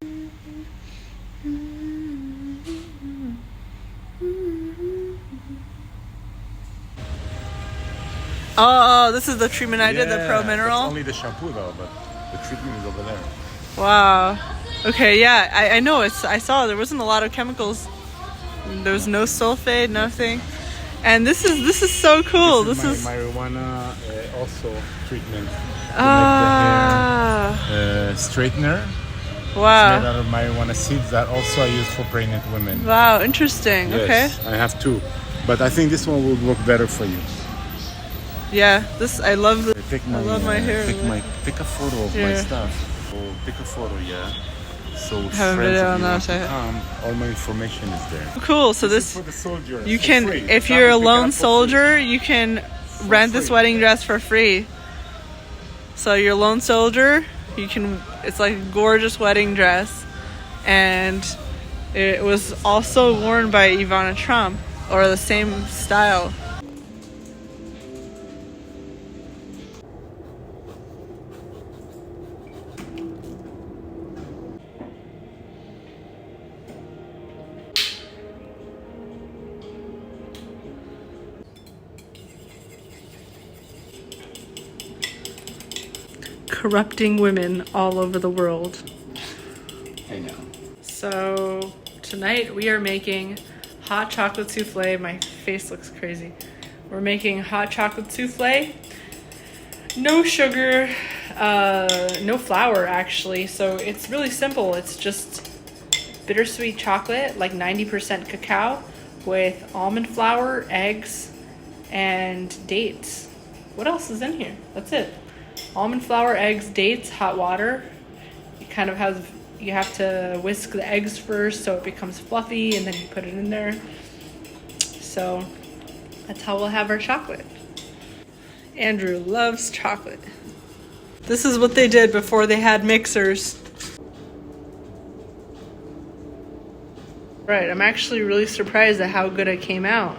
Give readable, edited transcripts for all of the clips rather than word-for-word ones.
Oh, this is the treatment I did, the Pro Mineral. Only the shampoo though, but the treatment is over there. Wow. Okay, yeah, I know. I saw there wasn't a lot of chemicals. There was no sulfate, nothing. And this is so cool. This is marijuana also treatment. Ah. To make the hair straightener. Wow. It's made out of marijuana seeds that also are used for pregnant women. Wow, interesting. Yes, Okay. I have two, but I think this one will work better for you. Yeah, this I love. I love my hair. Take a photo of my stuff. Or take a photo, yeah. So Have a video on that. All my information is there. Cool. So this is for the soldier. You can, if you're a lone soldier, you can rent this wedding dress for free. So you're a lone soldier, you can. It's like a gorgeous wedding dress, and it was also worn by Ivana Trump, or the same style. Corrupting women all over the world. I know. So tonight we are making hot chocolate souffle. My face looks crazy. We're making hot chocolate souffle. No sugar, no flour actually. So it's really simple. It's just bittersweet chocolate, like 90% cacao, with almond flour, eggs, and dates. What else is in here? That's it. Almond flour, eggs, dates, hot water. You have to whisk the eggs first so it becomes fluffy, and then you put it in there. So that's how we'll have our chocolate. Andrew loves chocolate. This is what they did before they had mixers. Right, I'm actually really surprised at how good it came out.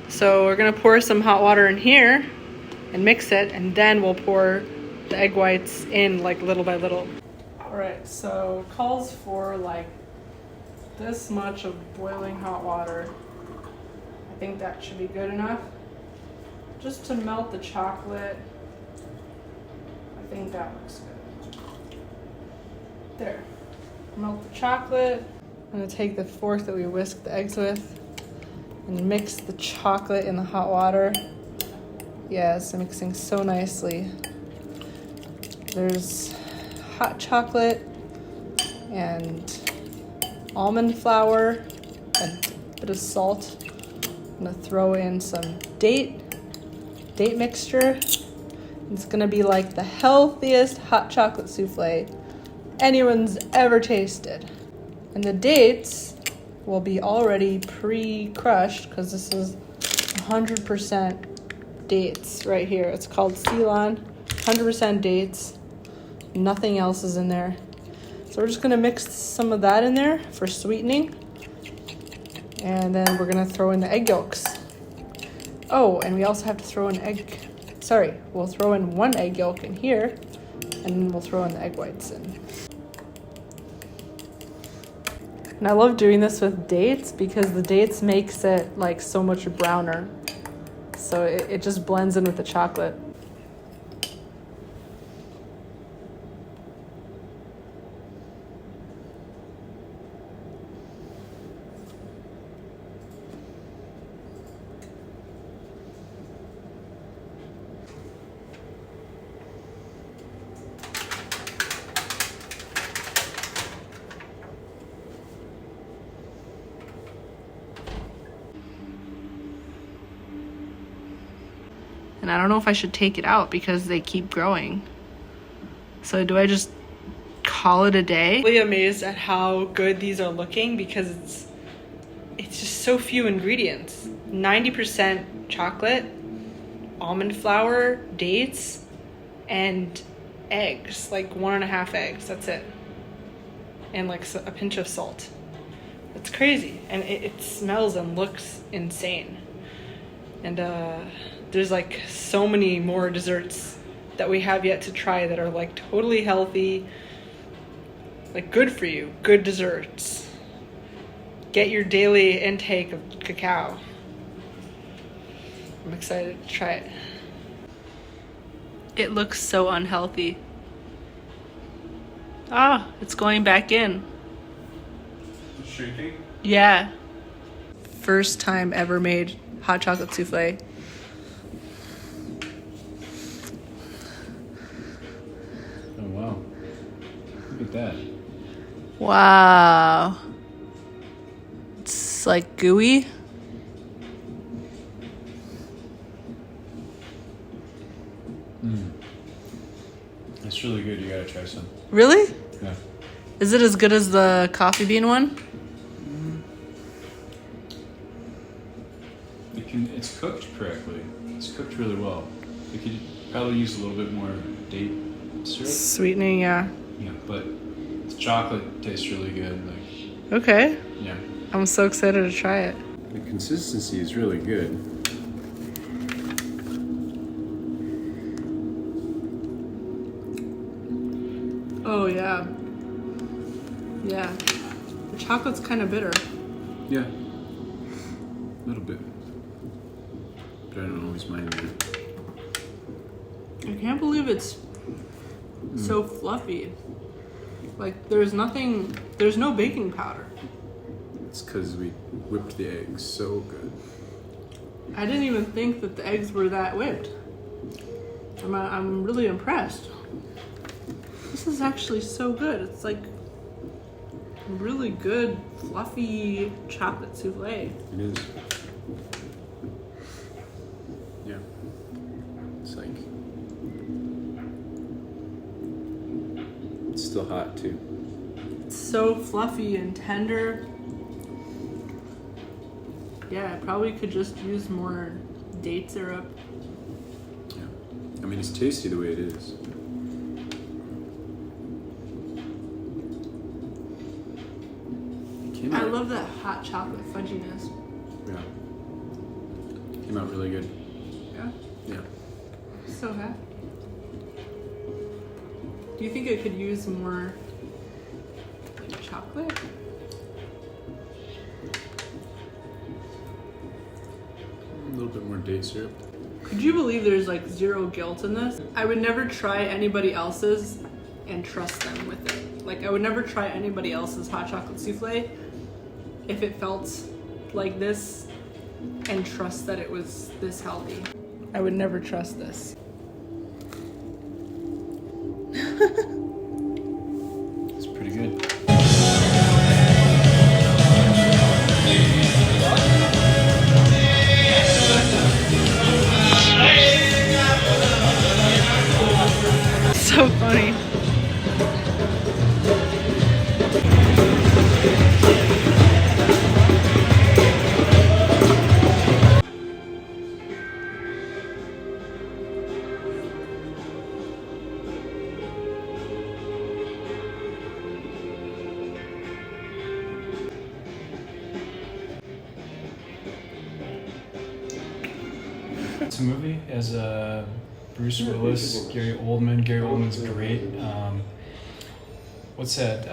So we're gonna pour some hot water in here and mix it, and then we'll pour the egg whites in like little by little. All right, so it calls for like this much of boiling hot water. I think that should be good enough. Just to melt the chocolate. I think that looks good. There. Melt the chocolate. I'm gonna take the fork that we whisked the eggs with and mix the chocolate in the hot water. Yeah, it's mixing so nicely. There's hot chocolate and almond flour, a bit of salt. I'm gonna throw in some date mixture. It's gonna be like the healthiest hot chocolate souffle anyone's ever tasted. And the dates will be already pre-crushed because this is 100% dates right here. It's called Ceylon, 100% dates. Nothing else is in there. So we're just gonna mix some of that in there for sweetening. And then we're gonna throw in the egg yolks. Oh, and we also have to throw in we'll throw in one egg yolk in here, and then we'll throw in the egg whites in. And I love doing this with dates because the dates makes it like so much browner. So it just blends in with the chocolate. And I don't know if I should take it out because they keep growing. So do I just call it a day? I'm really amazed at how good these are looking because it's just so few ingredients. 90% chocolate, almond flour, dates, and eggs, like 1.5 eggs, that's it. And like a pinch of salt. It's crazy, and it smells and looks insane. And there's like so many more desserts that we have yet to try that are like totally healthy, like good for you, good desserts. Get your daily intake of cacao. I'm excited to try it. It looks so unhealthy. Ah, it's going back in. Shrinking? Yeah. First time ever made hot chocolate souffle. Oh wow. Look at that. Wow. It's like gooey. It's really good. You gotta try some. Really? Yeah. Is it as good as the coffee bean one? It's cooked correctly. It's cooked really well. You could probably use a little bit more date syrup. Sweetening, yeah. Yeah, but the chocolate tastes really good. Like, Okay. yeah. I'm so excited to try it. The consistency is really good. Oh, yeah. Yeah. The chocolate's kind of bitter. Yeah. A little bit. But I don't always mind that. I can't believe it's so fluffy. Like, there's no baking powder. It's because we whipped the eggs so good. I didn't even think that the eggs were that whipped. I'm really impressed. This is actually so good. It's like really good, fluffy chocolate souffle. It is. Yeah. It's like... It's still hot too. It's so fluffy and tender. Yeah, I probably could just use more date syrup. Yeah. I mean, it's tasty the way it is. I love that hot chocolate fudginess. Yeah. Came out really good. Yeah? Yeah. So happy. Do you think I could use more like chocolate? A little bit more date syrup. Could you believe there's like zero guilt in this? I would never try anybody else's and trust them with it. Like I would never try anybody else's hot chocolate souffle if it felt like this and trust that it was this healthy. I would never trust this. It's pretty good. So funny. It's a movie as Bruce Willis, Gary Oldman. Gary Oldman's great. What's that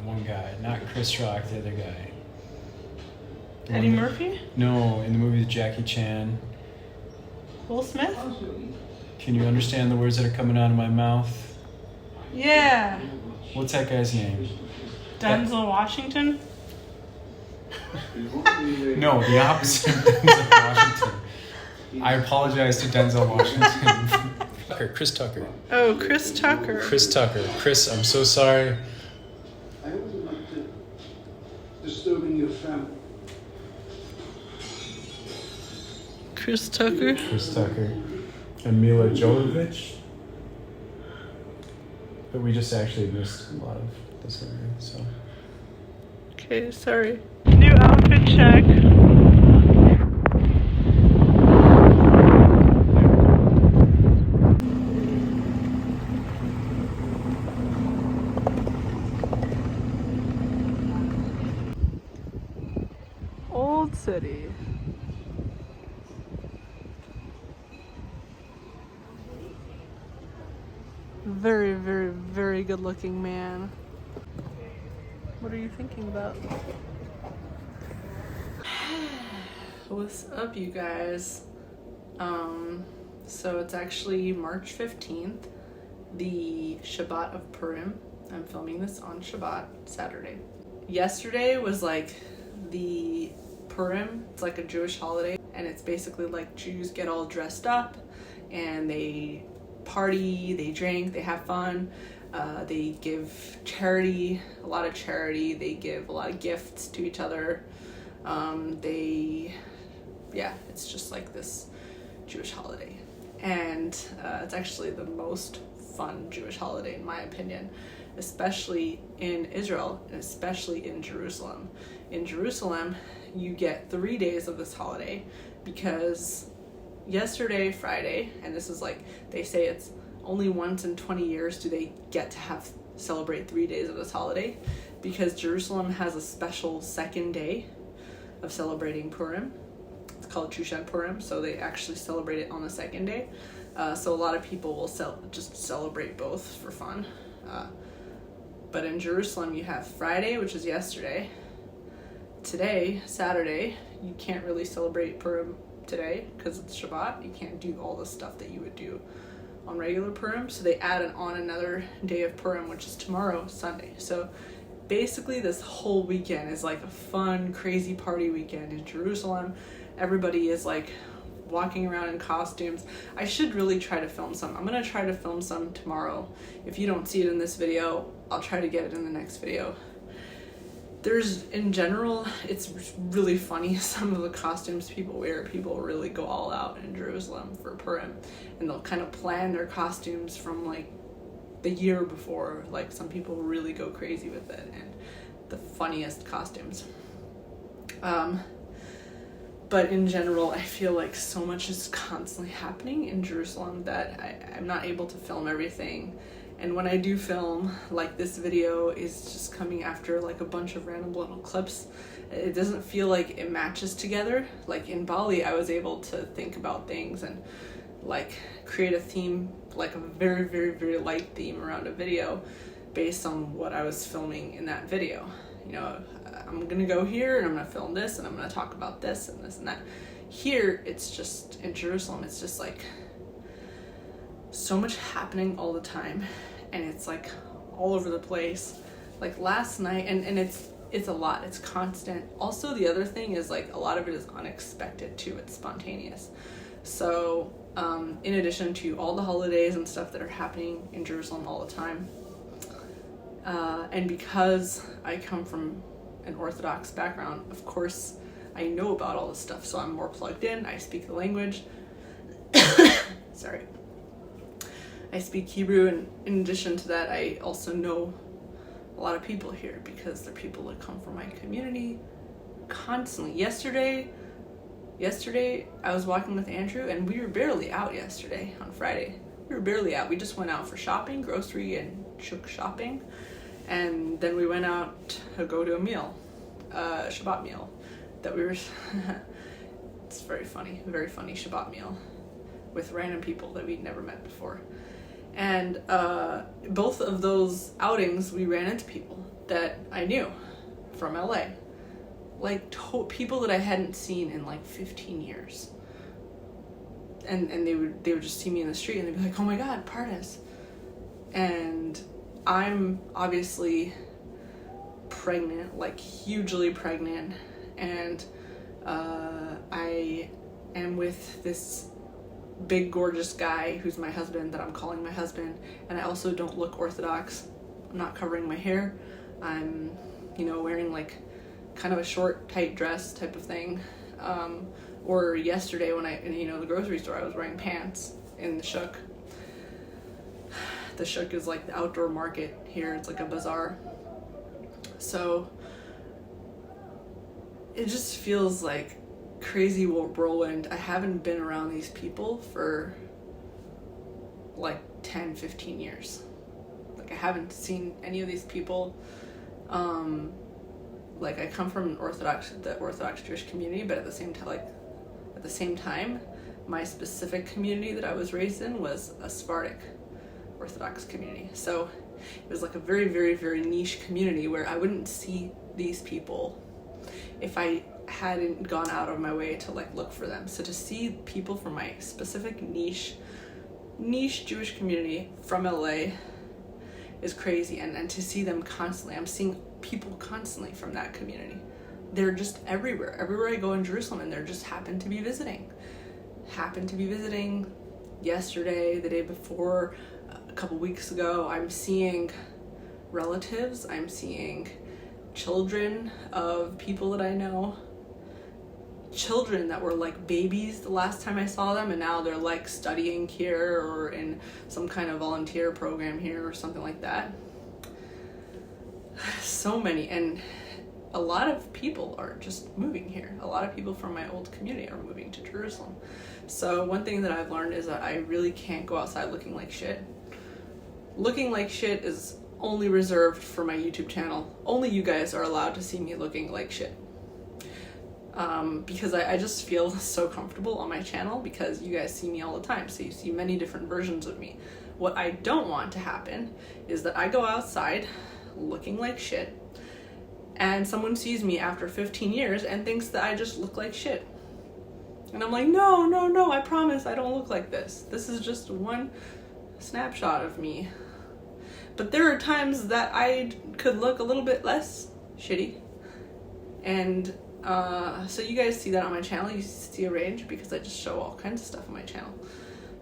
one guy? Not Chris Rock, the other guy. Eddie Murphy? No, in the movie with Jackie Chan. Will Smith? Can you understand the words that are coming out of my mouth? Yeah. What's that guy's name? Denzel Washington? No, the opposite of Denzel Washington. I apologize to Denzel Washington. Chris Tucker. Oh, Chris Tucker. Chris Tucker. Chris, I'm so sorry. I wouldn't like to disturbing your family. Chris Tucker. Chris Tucker. And Mila Jovovich. But we just actually missed a lot of this movie, so. Okay, sorry. New outfit check. Old City. Very, very, very good looking man. What are you thinking about? What's up, you guys? So it's actually March 15th, the Shabbat of Purim. I'm filming this on Shabbat, Saturday. Yesterday was like the Purim. It's like a Jewish holiday, and it's basically like Jews get all dressed up and they party, they drink, they have fun. They give charity, a lot of charity. They give a lot of gifts to each other. It's just like this Jewish holiday. And it's actually the most fun Jewish holiday, in my opinion, especially in Israel and especially in Jerusalem. In Jerusalem, you get 3 days of this holiday because yesterday, Friday, and this is like, they say it's only once in 20 years do they get to celebrate 3 days of this holiday, because Jerusalem has a special second day of celebrating Purim. It's called Shushan Purim, so they actually celebrate it on the second day. So a lot of people will just celebrate both for fun. But in Jerusalem, you have Friday, which is yesterday. Today, Saturday, you can't really celebrate Purim today because it's Shabbat. You can't do all the stuff that you would do on regular Purim. So they add on another day of Purim, which is tomorrow, Sunday. So basically this whole weekend is like a fun, crazy party weekend in Jerusalem. Everybody is like walking around in costumes. I should really try to film some. I'm gonna try to film some tomorrow. If you don't see it in this video, I'll try to get it in the next video. In general, it's really funny, some of the costumes people wear. People really go all out in Jerusalem for Purim, and they'll kind of plan their costumes from like the year before. Like, some people really go crazy with it, and the funniest costumes. But in general, I feel like so much is constantly happening in Jerusalem that I'm not able to film everything. And when I do film, like, this video is just coming after like a bunch of random little clips. It doesn't feel like it matches together. Like in Bali, I was able to think about things and like create a theme, like a very, very, very light theme around a video based on what I was filming in that video. You know, I'm gonna go here and I'm gonna film this and I'm gonna talk about this and this and that. Here, it's just, in Jerusalem, it's just like so much happening all the time, and it's like all over the place. Like last night, and it's a lot, it's constant. Also, the other thing is like a lot of it is unexpected too, it's spontaneous. So in addition to all the holidays and stuff that are happening in Jerusalem all the time, and because I come from an Orthodox background, of course I know about all this stuff, so I'm more plugged in. I speak the language. Sorry. I speak Hebrew, and in addition to that, I also know a lot of people here because they're people that come from my community constantly. Yesterday, I was walking with Andrew, and we were barely out yesterday on Friday. We were barely out. We just went out for shopping, grocery and shopping, and then we went out to go to a meal, Shabbat meal, that we were, it's very funny Shabbat meal with random people that we'd never met before. And both of those outings, we ran into people that I knew from LA, like people that I hadn't seen in like 15 years. And they would just see me in the street and they'd be like, "Oh my God, Pardes." And I'm obviously pregnant, like hugely pregnant, and I am with this big gorgeous guy who's my husband, that I'm calling my husband, and I also don't look Orthodox. I'm not covering my hair. I'm, wearing like kind of a short, tight dress type of thing. Or yesterday when the grocery store, I was wearing pants in the shuk. The shuk is like the outdoor market here. It's like a bazaar. So it just feels like crazy whirlwind. I haven't been around these people for like 10-15 years. Like, I haven't seen any of these people. Like, I come from the Orthodox Jewish community, but at the same time, my specific community that I was raised in was a Sephardic Orthodox community. So It was like a very, very, very niche community where I wouldn't see these people if I hadn't gone out of my way to like look for them. So to see people from my specific niche Jewish community from LA is crazy, and to see them constantly. I'm seeing people constantly from that community. They're just everywhere I go in Jerusalem, and they're just happen to be visiting yesterday, the day before, a couple weeks ago. I'm seeing relatives, I'm seeing children of people that I know, children that were like babies the last time I saw them, and now they're like studying here or in some kind of volunteer program here or something like that. So many, and a lot of people are just moving here. A lot of people from my old community are moving to Jerusalem. So one thing that I've learned is that I really can't go outside looking like shit. Looking like shit is only reserved for my YouTube channel. Only you guys are allowed to see me looking like shit. Because I just feel so comfortable on my channel because you guys see me all the time. So you see many different versions of me. What I don't want to happen is that I go outside looking like shit and someone sees me after 15 years and thinks that I just look like shit. And I'm like, no, I promise I don't look like this. This is just one snapshot of me. But there are times that I could look a little bit less shitty. And so you guys see that on my channel. You see a range because I just show all kinds of stuff on my channel.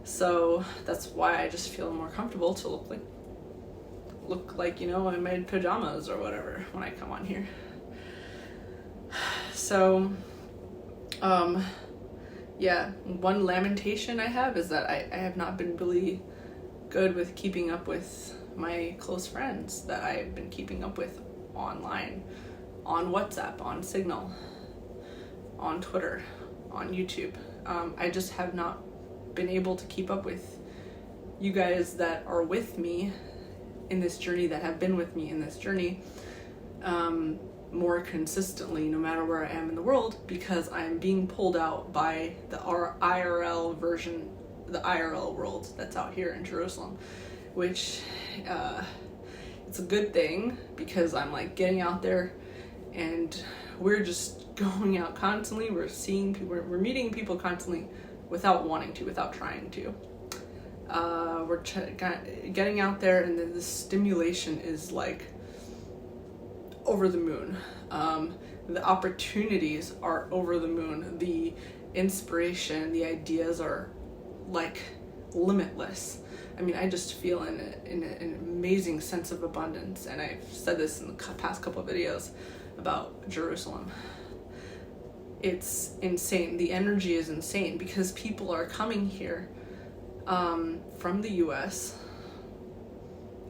So that's why I just feel more comfortable to look like, you know, I'm in pajamas or whatever when I come on here. So, yeah, one lamentation I have is that I have not been really good with keeping up with my close friends that I've been keeping up with online, on WhatsApp, on Signal, on Twitter, on YouTube. I just have not been able to keep up with you guys that are with me in this journey, that have been with me in this journey more consistently, no matter where I am in the world, because I'm being pulled out by the IRL version, the IRL world that's out here in Jerusalem, which it's a good thing because I'm like getting out there and we're just going out constantly. We're seeing people, we're meeting people constantly without wanting to, without trying to. We're getting out there, and the stimulation is like over the moon. The opportunities are over the moon. The inspiration, the ideas are like limitless. I mean, I just feel an amazing sense of abundance, and I've said this in the past couple of videos about Jerusalem. It's insane. The energy is insane because people are coming here from the US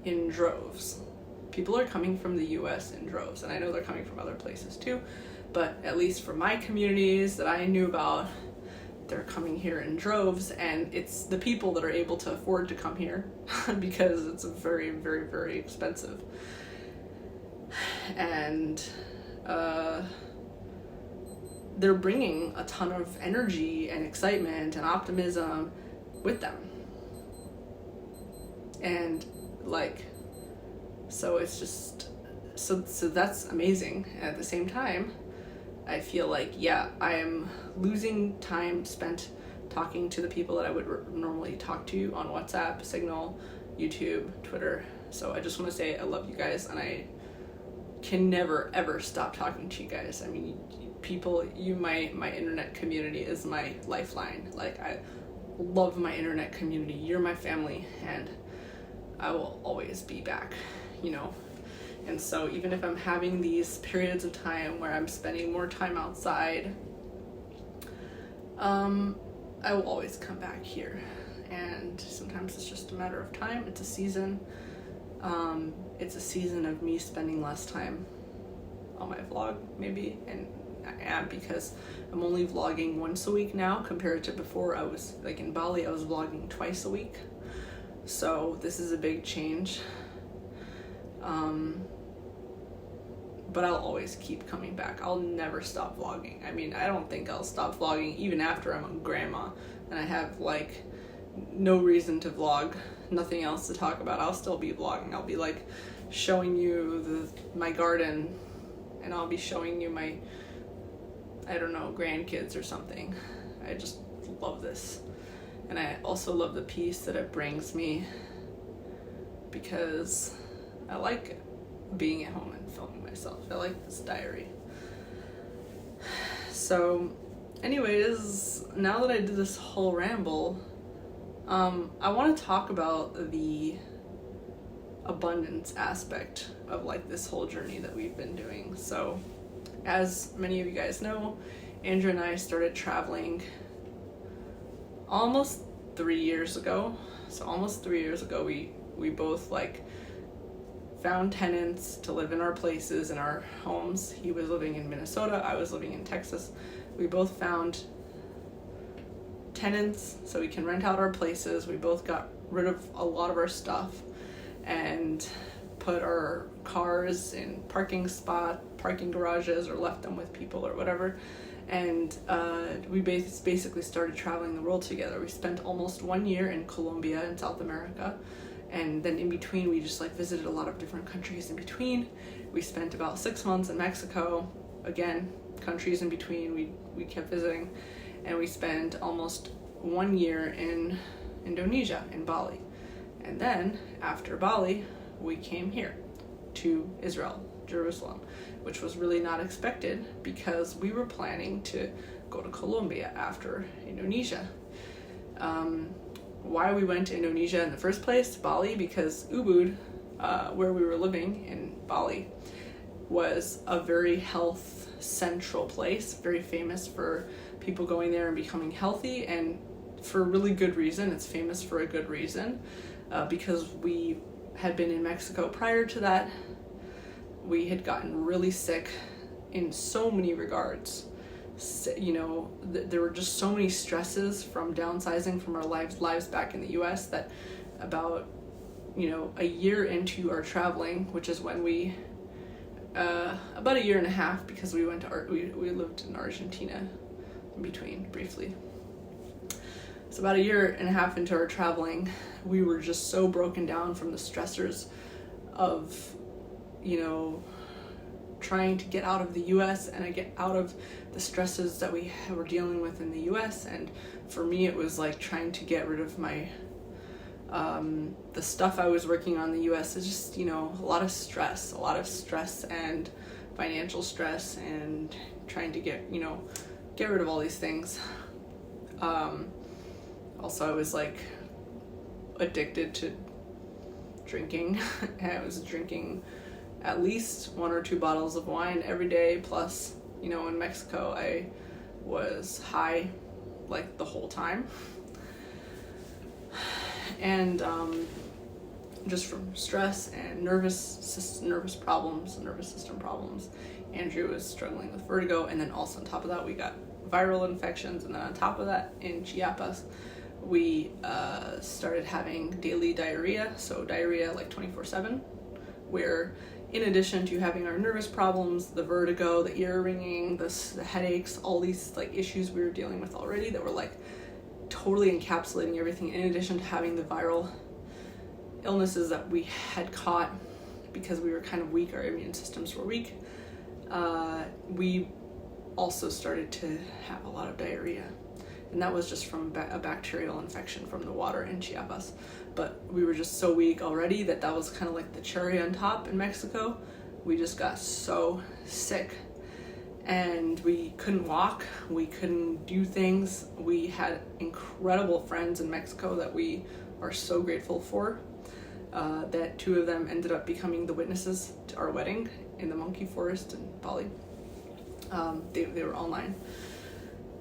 in droves. People are coming from the US in droves, and I know they're coming from other places too, but at least for my communities that I knew about, they're coming here in droves, and it's the people that are able to afford to come here because it's very, very, very expensive. And they're bringing a ton of energy and excitement and optimism with them. And like, so it's just, so that's amazing. And at the same time, I feel like, yeah, I am losing time spent talking to the people that I would normally talk to on WhatsApp, Signal, YouTube, Twitter. So I just want to say I love you guys, and I can never ever stop talking to you guys. I mean, people, my internet community is my lifeline. Like, I love my internet community. You're my family, and I will always be back, you know. And so even if I'm having these periods of time where I'm spending more time outside, I will always come back here. And sometimes it's just a matter of time. It's a season. It's a season of me spending less time on my vlog, maybe. And I am, because I'm only vlogging once a week now compared to before. I was, like in Bali, I was vlogging twice a week. So this is a big change. But I'll always keep coming back. I'll never stop vlogging. I mean, I don't think I'll stop vlogging even after I'm a grandma and I have like no reason to vlog nothing else to talk about, I'll still be vlogging. I'll be like showing you my garden, and I'll be showing you my, I don't know, grandkids or something. I just love this. And I also love the peace that it brings me, because I like being at home and filming myself. I like this diary. So anyways, now that I did this whole ramble, I want to talk about the abundance aspect of like this whole journey that we've been doing. So as many of you guys know, Andrew and I started traveling almost 3 years ago. So almost 3 years ago, we both like found tenants to live in our places, in our homes. He was living in Minnesota, I was living in Texas. We both found tenants so we can rent out our places. We both got rid of a lot of our stuff and put our cars in parking garages, or left them with people or whatever. And we basically started traveling the world together. We spent almost 1 year in Colombia in South America. And then in between, we just like visited a lot of different countries in between. We spent about 6 months in Mexico. Again, countries in between, we kept visiting. And we spent almost 1 year in Indonesia, in Bali. And then after Bali, we came here to Israel, Jerusalem, which was really not expected because we were planning to go to Colombia after Indonesia. Why we went to Indonesia in the first place, Bali, because Ubud, where we were living in Bali, was a very health central place, very famous for people going there and becoming healthy, and for a really good reason. It's famous for a good reason, because we had been in Mexico prior to that. We had gotten really sick in so many regards. You know, there were just so many stresses from downsizing from our lives back in the US that about, you know, a year into our traveling, which is when we, about a year and a half, because we went to we lived in Argentina in between briefly. So about a year and a half into our traveling, we were just so broken down from the stressors of, you know, trying to get out of the US and get out of the stresses that we were dealing with in the US. And for me, it was like trying to get rid of my the stuff I was working on in the US. It's just, you know, a lot of stress and financial stress, and trying to get rid of all these things. Also, I was like addicted to drinking. I was drinking at least 1 or 2 bottles of wine every day, plus, you know, in Mexico I was high like the whole time. And just from stress and nervous system problems. Andrew was struggling with vertigo, and then also on top of that we got viral infections, and then on top of that in Chiapas we started having daily diarrhea, so diarrhea like 24/7, where in addition to having our nervous problems, the vertigo, the ear ringing, the headaches, all these like issues we were dealing with already that were like totally encapsulating everything, in addition to having the viral illnesses that we had caught because we were kind of weak, our immune systems were weak, we also started to have a lot of diarrhea. And that was just from a bacterial infection from the water in Chiapas. But we were just so weak already that was kind of like the cherry on top in Mexico. We just got so sick. And we couldn't walk, we couldn't do things. We had incredible friends in Mexico that we are so grateful for. That 2 of them ended up becoming the witnesses to our wedding in the monkey forest in Bali. They were online.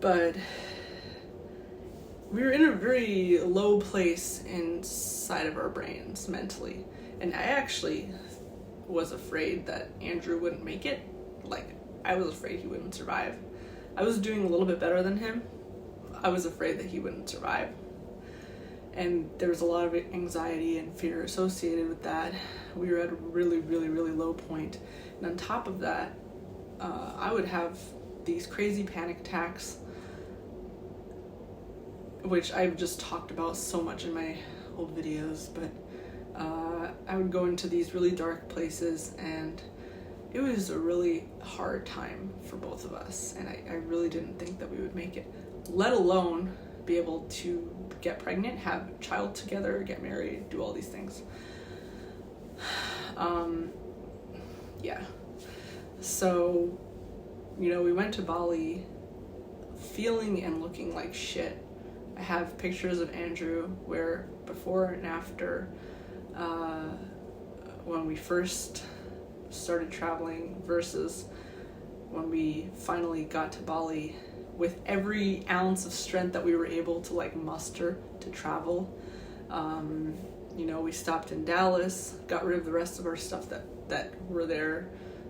But we were in a very low place inside of our brains mentally. And I actually was afraid that Andrew wouldn't make it. Like, I was afraid he wouldn't survive. I was doing a little bit better than him. I was afraid that he wouldn't survive. And there was a lot of anxiety and fear associated with that. We were at a really, really, really low point. And on top of that, I would have these crazy panic attacks, which I've just talked about so much in my old videos, but I would go into these really dark places, and it was a really hard time for both of us, and I really didn't think that we would make it, let alone be able to get pregnant, have a child together, get married, do all these things. Yeah. So, we went to Bali feeling and looking like shit. I have pictures of Andrew where before and after, when we first started traveling versus when we finally got to Bali, with every ounce of strength that we were able to muster to travel. We stopped in Dallas, got rid of the rest of our stuff that were there.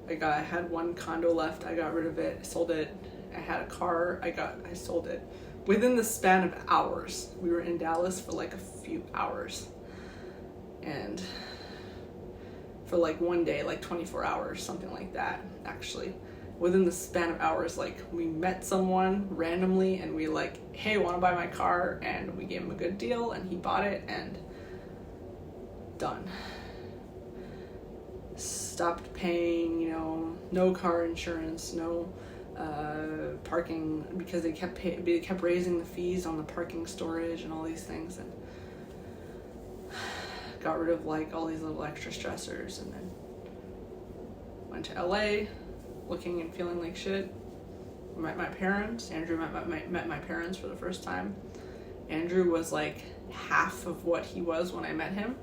I had one condo left, I got rid of it, I sold it. I had a car, I sold it. Within the span of hours, we were in Dallas for a few hours. And for one day, 24 hours, something like that, actually. Within the span of hours, we met someone randomly and we hey, wanna buy my car? And we gave him a good deal and he bought it and done. Stopped paying, no car insurance, no parking, because they kept raising the fees on the parking storage and all these things, and got rid of all these little extra stressors, and then went to LA looking and feeling like shit. Met my parents. Andrew met my parents for the first time. Andrew was half of what he was when I met him.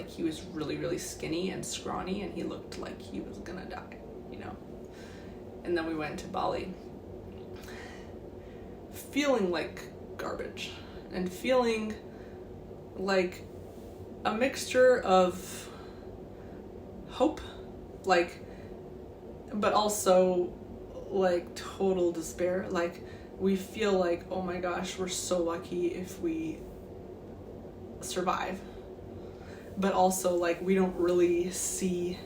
He was really, really skinny and scrawny, and he looked like he was gonna die, And then we went to Bali feeling like garbage and feeling like a mixture of hope, but also total despair. We feel oh my gosh, we're so lucky if we survive, but also we don't really see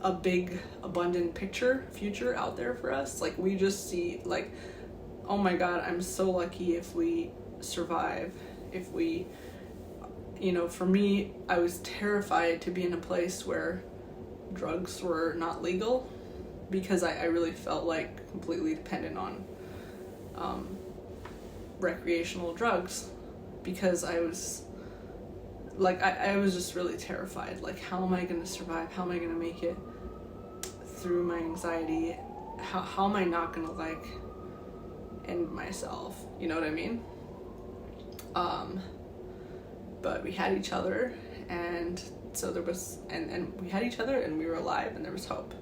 a big abundant future out there for us. We just see oh my god, I'm so lucky if we survive, if we, for me, I was terrified to be in a place where drugs were not legal, because I really felt completely dependent on recreational drugs, because I was I was just really terrified. How am I gonna survive? How am I gonna make it through my anxiety? How am I not gonna end myself? You know what I mean? But we had each other, and so there was, and we had each other, and we were alive, and there was hope.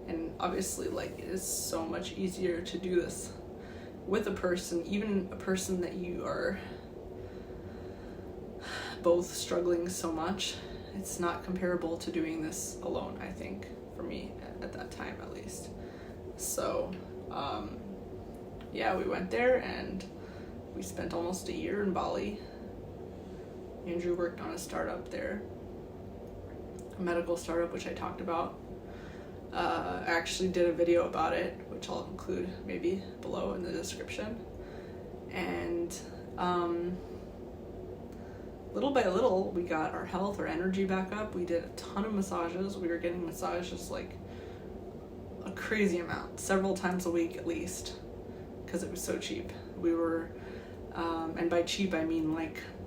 And obviously, it is so much easier to do this with a person, even a person that you are both struggling so much. It's not comparable to doing this alone, I think, for me, at that time at least. So, we went there and we spent almost a year in Bali. Andrew worked on a startup there, a medical startup, which I talked about. I actually did a video about it, which I'll include maybe below in the description. And little by little, we got our health, our energy back up. We did a ton of massages. We were getting massages a crazy amount, several times a week at least, because it was so cheap. We were, and by cheap I mean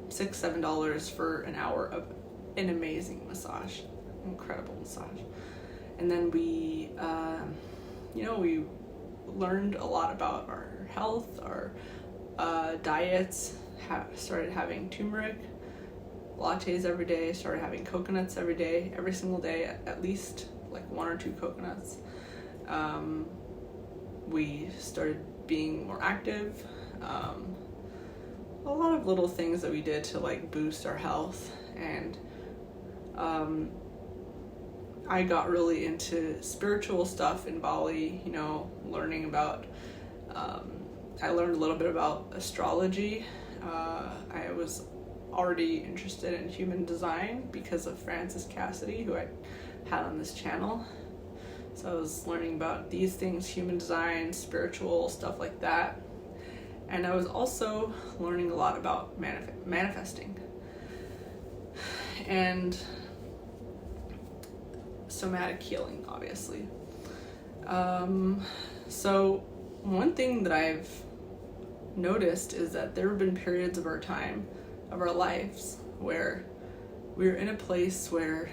$6-7 for an hour of an amazing massage, incredible massage. And then we, we learned a lot about our health, our diets. Started having turmeric lattes every day. Started having coconuts every day, every single day, at least 1 or 2 coconuts. We started being more active. A lot of little things that we did to boost our health, and I got really into spiritual stuff in Bali, learning about, I learned a little bit about astrology. I was already interested in human design because of Frances Cassidy, who I had on this channel. So I was learning about these things, human design, spiritual, stuff like that. And I was also learning a lot about manifesting and somatic healing, obviously. So one thing that I've noticed is that there have been periods of our lives, where we were in a place where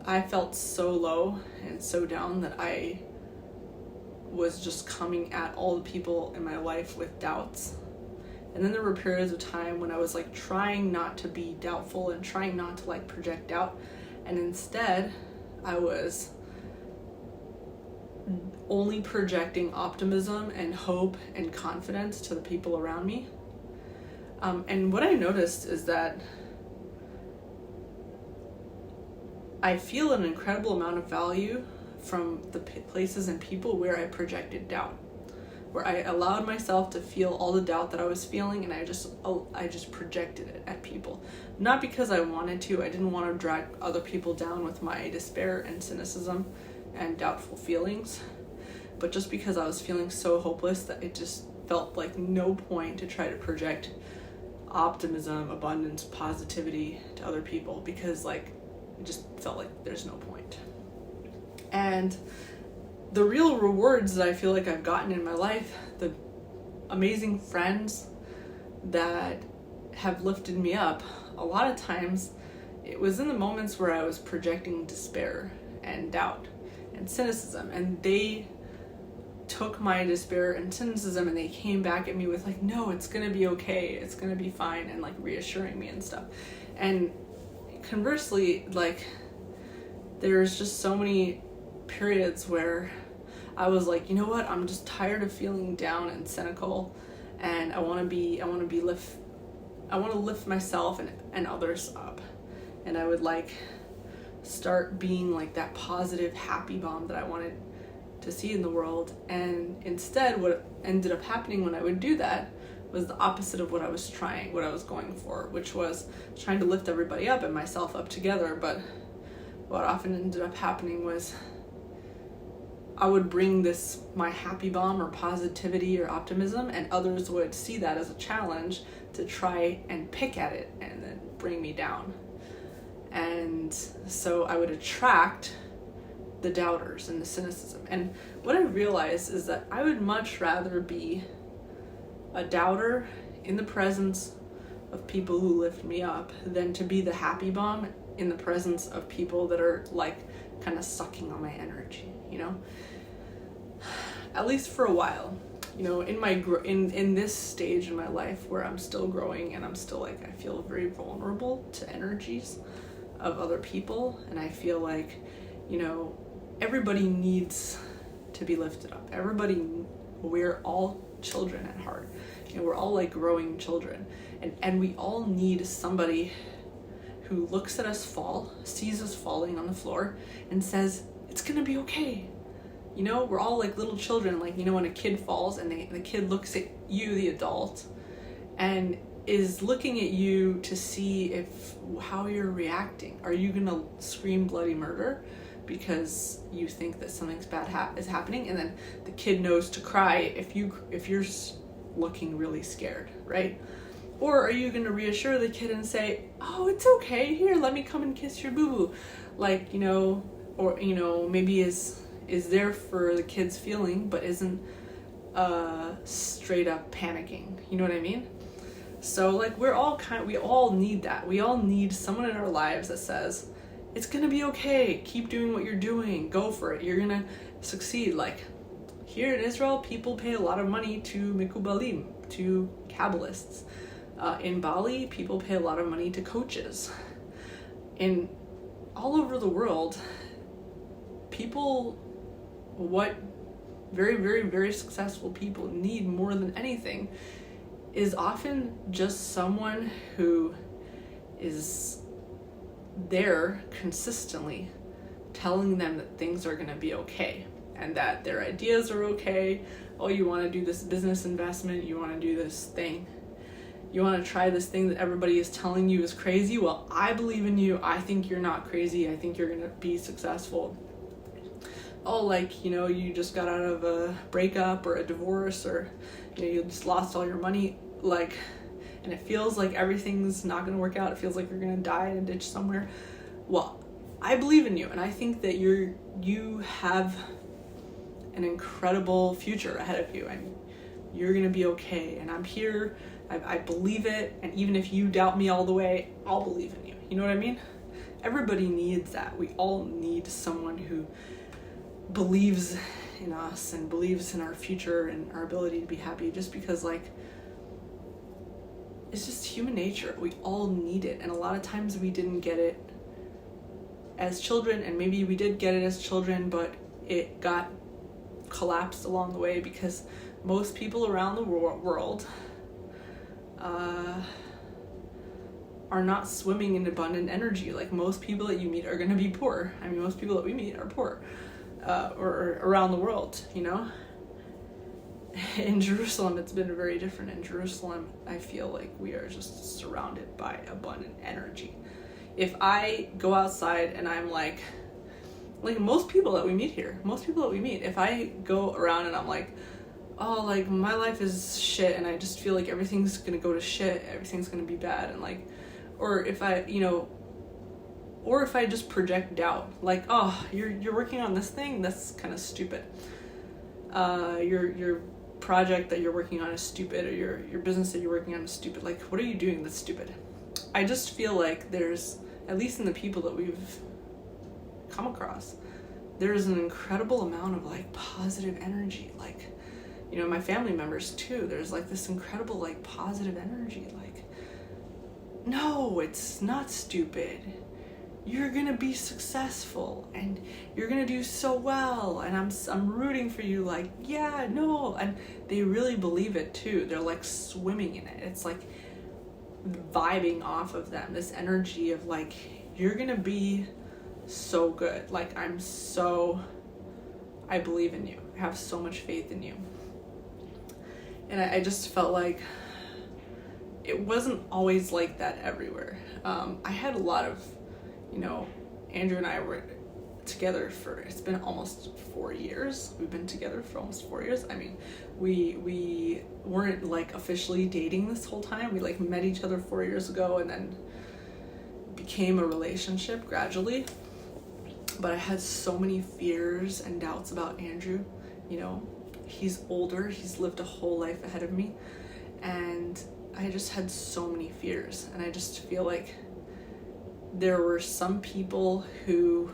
I felt so low and so down that I was just coming at all the people in my life with doubts. And then there were periods of time when I was like trying not to be doubtful and trying not to like project doubt, and instead I was only projecting optimism and hope and confidence to the people around me. And what I noticed is that I feel an incredible amount of value from the places and people where I projected doubt, where I allowed myself to feel all the doubt that I was feeling, and I just projected it at people. Not because I wanted to. I didn't want to drag other people down with my despair and cynicism and doubtful feelings, but just because I was feeling so hopeless that it just felt like no point to try to project optimism, abundance, positivity to other people, because like it just felt like there's no point. And the real rewards that I feel like I've gotten in my life, the amazing friends that have lifted me up, a lot of times it was in the moments where I was projecting despair and doubt and cynicism, and they took my despair and cynicism and they came back at me with like, no, it's gonna be okay, it's gonna be fine, and like reassuring me and stuff. And conversely, like there's just so many periods where I was like, you know what, I'm just tired of feeling down and cynical, and I want to lift myself and others up. And I would like start being like that positive happy bomb that I wanted to see in the world. And instead what ended up happening when I would do that was the opposite of what I was going for, which was trying to lift everybody up and myself up together. But what often ended up happening was I would bring my happy bomb or positivity or optimism, and others would see that as a challenge to try and pick at it and then bring me down. And so I would attract the doubters and the cynicism. And what I realized is that I would much rather be a doubter in the presence of people who lift me up than to be the happy bomb in the presence of people that are like kind of sucking on my energy, you know? At least for a while, you know, in this stage in my life where I'm still growing and I'm still like, I feel very vulnerable to energies of other people, and I feel like, you know, everybody needs to be lifted up. We're all children at heart, and we're all like growing children, and we all need somebody who looks at us fall, sees us falling on the floor, and says, it's gonna be okay. You know, we're all like little children, like, you know, when a kid falls and the kid looks at you, the adult, and is looking at you to see how you're reacting. Are you gonna scream bloody murder because you think that something's bad is happening? And then the kid knows to cry if you're looking really scared, right? Or are you gonna reassure the kid and say, oh, it's okay, here, let me come and kiss your boo-boo? Like, you know, or, you know, maybe is there for the kid's feeling, but isn't straight up panicking. You know what I mean? So like we all need that. We all need someone in our lives that says, it's gonna be okay, keep doing what you're doing, go for it, you're gonna succeed. Like here in Israel, people pay a lot of money to mikubalim, to Kabbalists. In Bali, people pay a lot of money to coaches. All over the world, what very, very, very successful people need more than anything is often just someone who is there consistently telling them that things are going to be okay and that their ideas are okay. Oh, you want to do this business investment, you want to do this thing, you want to try this thing that everybody is telling you is crazy. Well, I believe in you. I think you're not crazy. I think you're going to be successful. oh, like, you know, you just got out of a breakup or a divorce, or, you know, you just lost all your money, like, and it feels like everything's not going to work out. It feels like you're going to die in a ditch somewhere. Well, I believe in you, and I think that you have an incredible future ahead of you, and you're going to be okay, and I'm here. I believe it, and even if you doubt me all the way, I'll believe in you. You know what I mean? Everybody needs that. We all need someone who believes in us and believes in our future and our ability to be happy, just because, like, it's just human nature. We all need it, and a lot of times we didn't get it as children, and maybe we did get it as children, but it got collapsed along the way because most people around the world are not swimming in abundant energy. Like, most people that you meet are going to be poor. I mean, most people that we meet are poor, or around the world, you know. In Jerusalem, it's been very different. In Jerusalem, I feel like we are just surrounded by abundant energy. If I go outside and I'm like most people that we meet here, if I go around and I'm like, oh, like, my life is shit, and I just feel like everything's gonna go to shit, everything's gonna be bad, and like, or if I just project doubt, like, oh, you're working on this thing, that's kind of stupid. Your project that you're working on is stupid, or your business that you're working on is stupid. Like, what are you doing that's stupid? I just feel like there's, at least in the people that we've come across, there's an incredible amount of, like, positive energy. Like, you know, my family members too, there's, like, this incredible, like, positive energy. Like, no, it's not stupid. You're gonna be successful, and you're gonna do so well, and I'm rooting for you. Like, yeah, no, and they really believe it too. They're, like, swimming in it. It's like vibing off of them, this energy of, like, you're gonna be so good. Like, I believe in you. I have so much faith in you. And I just felt like it wasn't always like that everywhere. I had a lot of, you know, Andrew and I were together for, it's been almost 4 years. We've been together for almost 4 years. I mean, we weren't, like, officially dating this whole time. We, like, met each other 4 years ago and then became a relationship gradually. But I had so many fears and doubts about Andrew. You know, he's older, he's lived a whole life ahead of me, and I just had so many fears. And I just feel like there were some people who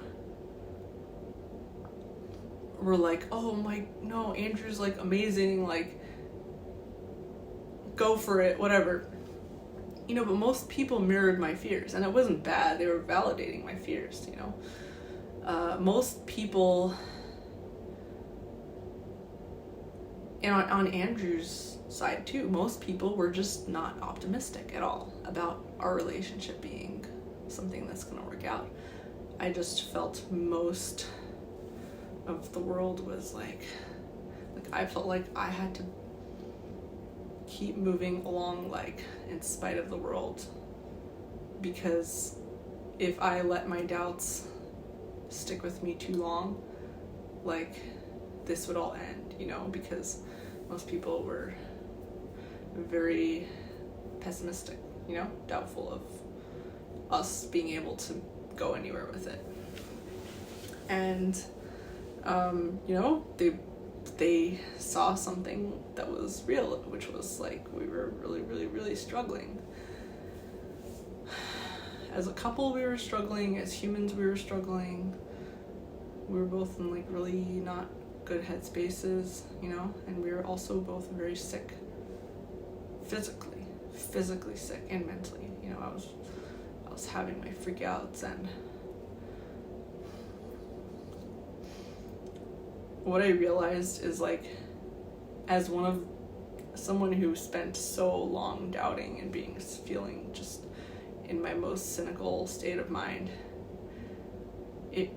were like, oh no, Andrew's, like, amazing, like, go for it, whatever. You know, but most people mirrored my fears, and it wasn't bad. They were validating my fears, you know. Most people, and on Andrew's side too, most people were just not optimistic at all about our relationship being something that's going to work out. I just felt most of the world was like I felt like I had to keep moving along, like, in spite of the world, because if I let my doubts stick with me too long, like, this would all end, you know, because most people were very pessimistic, you know, doubtful of us being able to go anywhere with it. And you know, they saw something that was real, which was, like, we were really, really, really struggling. As a couple, we were struggling. As humans, we were struggling. We were both in, like, really not good headspaces, you know, and we were also both very sick, physically sick, and mentally. You know, I was having my freakouts, and what I realized is, like, as someone who spent so long doubting and feeling just in my most cynical state of mind, it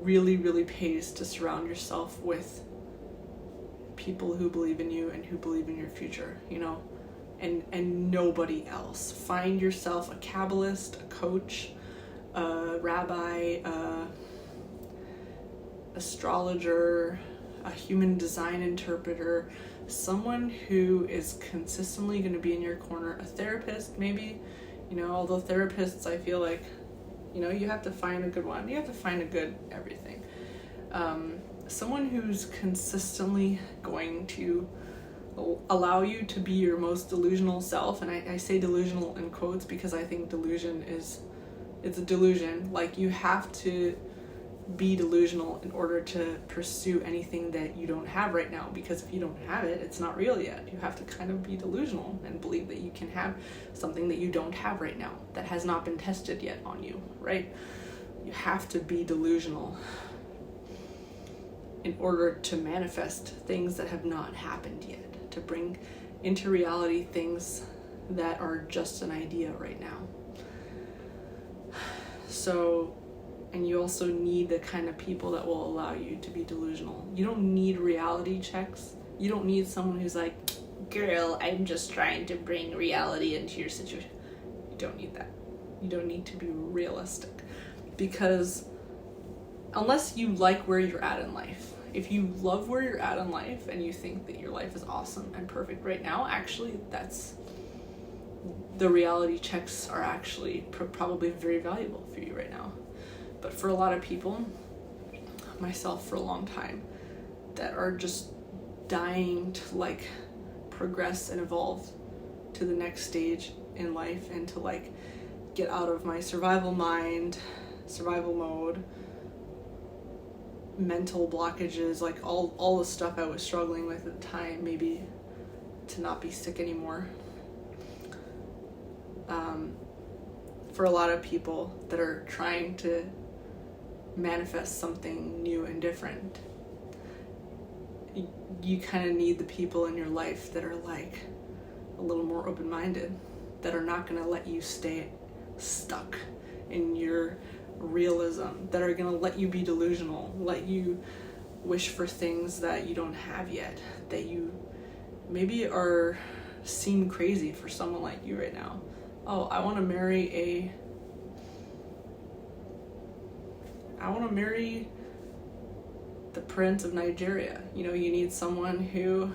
really, really pays to surround yourself with people who believe in you and who believe in your future, you know, and nobody else. Find yourself a Kabbalist, a coach, a rabbi, a astrologer, a human design interpreter, someone who is consistently going to be in your corner, a therapist maybe, although therapists, I feel like, you have to find a good one. You have to find a good everything. Someone who's consistently going to allow you to be your most delusional self. And I say delusional in quotes because I think delusion it's a delusion. Like, you have to be delusional in order to pursue anything that you don't have right now, because if you don't have it, it's not real yet. You have to kind of be delusional and believe that you can have something that you don't have right now, that has not been tested yet on you, right? You have to be delusional in order to manifest things that have not happened yet, to bring into reality things that are just an idea right now. So, and you also need the kind of people that will allow you to be delusional. You don't need reality checks. You don't need someone who's like, girl, I'm just trying to bring reality into your situation. You don't need that. You don't need to be realistic. Because unless you like where you're at in life, if you love where you're at in life and you think that your life is awesome and perfect right now, actually, the reality checks are actually probably very valuable for you right now. But for a lot of people, myself for a long time, that are just dying to progress and evolve to the next stage in life and to get out of my survival mode, mental blockages, all the stuff I was struggling with at the time, maybe to not be sick anymore. For a lot of people that are trying to manifest something new and different, you kind of need the people in your life that are a little more open-minded, that are not going to let you stay stuck in your realism, that are going to let you be delusional, let you wish for things that you don't have yet, that you maybe seem crazy for someone like you right now. Oh, I want to marry the Prince of Nigeria. You need someone who,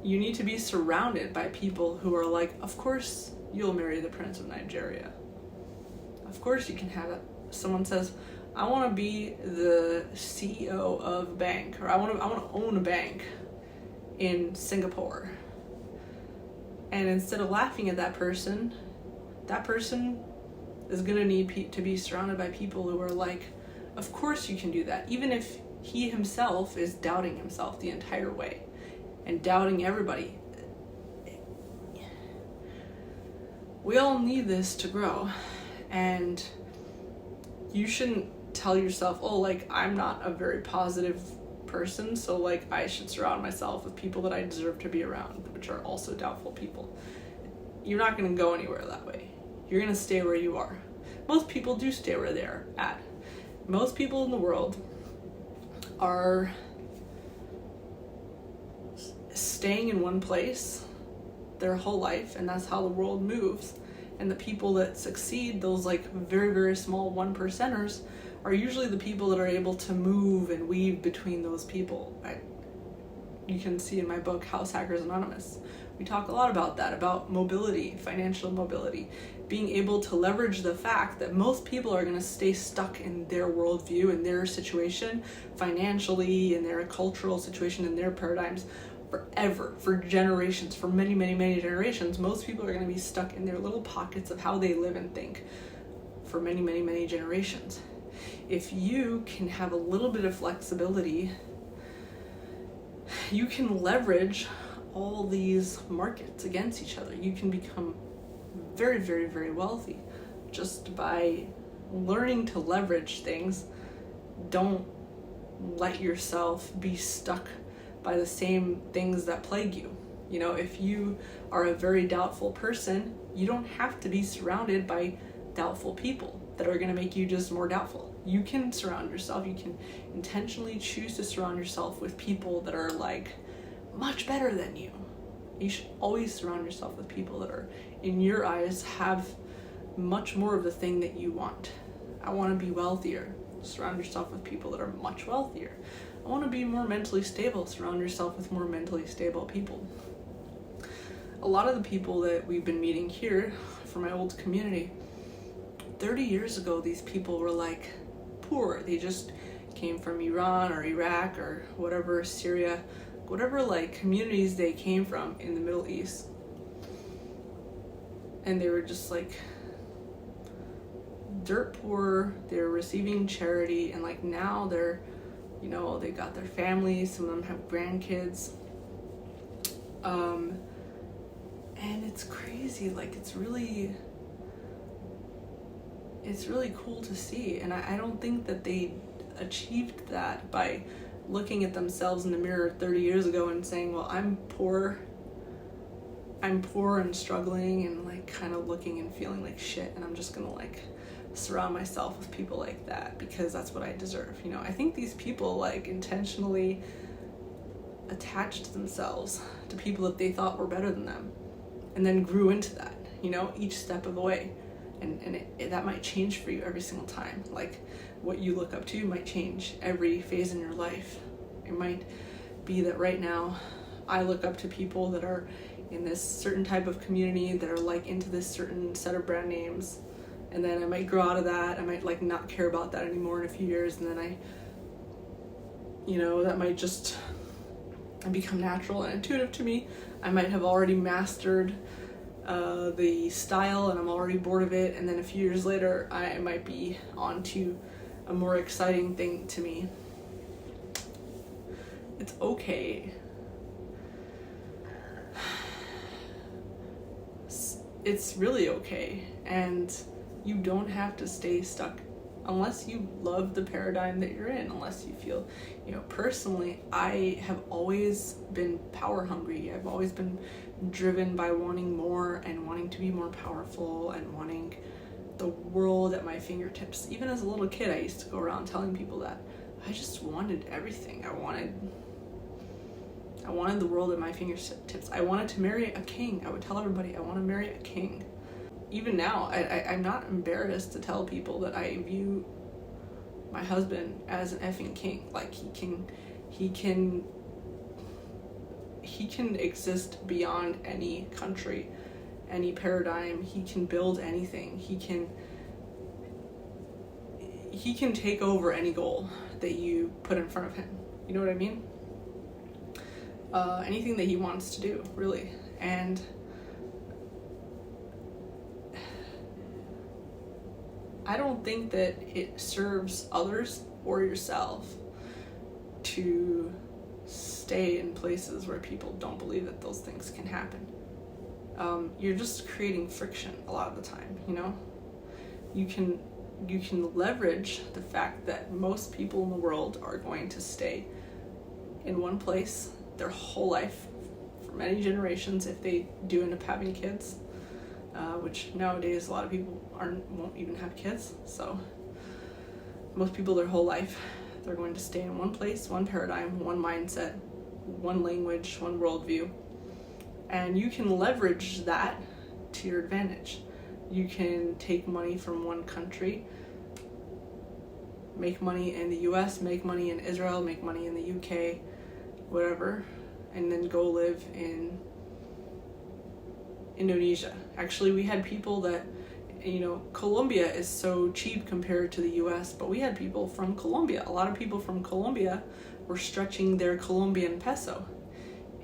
you need to be surrounded by people who are like, of course you'll marry the Prince of Nigeria. Of course you can have it. Someone says, I want to be the CEO of a bank, or I want to own a bank in Singapore. And instead of laughing at that person is going to need to be surrounded by people who are like, of course you can do that, even if he himself is doubting himself the entire way and doubting everybody. We all need this to grow, and you shouldn't tell yourself, oh, I'm not a very positive person, so I should surround myself with people that I deserve to be around, which are also doubtful people. You're not going to go anywhere that way. You're going to stay where you are. Most people do stay where they're at. Most people in the world are staying in one place their whole life, and that's how the world moves. And the people that succeed, those very, very small 1%ers, are usually the people that are able to move and weave between those people. You can see in my book, House Hackers Anonymous, we talk a lot about that, about mobility, financial mobility, being able to leverage the fact that most people are going to stay stuck in their worldview, in their situation, financially, in their cultural situation, in their paradigms, forever, for generations, for many, many, many generations. Most people are going to be stuck in their little pockets of how they live and think for many, many, many generations. If you can have a little bit of flexibility, you can leverage all these markets against each other. You can become very, very, very wealthy just by learning to leverage things. Don't let yourself be stuck by the same things that plague you. If you are a very doubtful person, you don't have to be surrounded by doubtful people that are going to make you just more doubtful. You can surround yourself, you can intentionally choose to surround yourself with people that are much better than you. You should always surround yourself with people that are, in your eyes, have much more of the thing that you want. I want to be wealthier. Surround yourself with people that are much wealthier. I want to be more mentally stable. Surround yourself with more mentally stable people. A lot of the people that we've been meeting here from my old community, 30 years ago, these people were like poor. They just came from Iran or Iraq or whatever, Syria, whatever like communities they came from in the Middle East. And they were just like dirt poor. They're receiving charity, and like now they're, you know, they got their families, some of them have grandkids. And it's crazy, like it's really cool to see. And I don't think that they achieved that by looking at themselves in the mirror 30 years ago and saying, well, I'm poor and struggling and like kind of looking and feeling like shit, and I'm just gonna like surround myself with people like that because that's what I deserve. You know, I think these people like intentionally attached themselves to people that they thought were better than them, and then grew into that, you know, each step of the way. And that might change for you every single time. Like what you look up to might change every phase in your life. It might be that right now I look up to people that are in this certain type of community that are like into this certain set of brand names, and then I might grow out of that. I might like not care about that anymore in a few years, and then that might just become natural and intuitive to me. I might have already mastered the style and I'm already bored of it, and then a few years later I might be on to a more exciting thing to me. It's okay. It's really okay, and you don't have to stay stuck unless you love the paradigm that you're in, unless you feel, personally, I have always been power hungry. I've always been driven by wanting more and wanting to be more powerful and wanting the world at my fingertips. Even as a little kid, I used to go around telling people that I just wanted everything. I wanted the world at my fingertips. I wanted to marry a king. I would tell everybody I want to marry a king. Even now, I'm not embarrassed to tell people that I view my husband as an effing king. Like he can exist beyond any country, any paradigm. He can build anything. He can take over any goal that you put in front of him. You know what I mean? Anything that he wants to do, really. And I don't think that it serves others or yourself to stay in places where people don't believe that those things can happen. You're just creating friction a lot of the time, You can leverage the fact that most people in the world are going to stay in one place their whole life for many generations if they do end up having kids, which nowadays a lot of people won't even have kids. So most people their whole life they're going to stay in one place, one paradigm, one mindset, one language, one worldview, and you can leverage that to your advantage. You can take money from one country, make money in the US, make money in Israel, make money in the UK, whatever, and then go live in Indonesia. Actually, we had people that, Colombia is so cheap compared to the US, but we had people from Colombia. A lot of people from Colombia were stretching their Colombian peso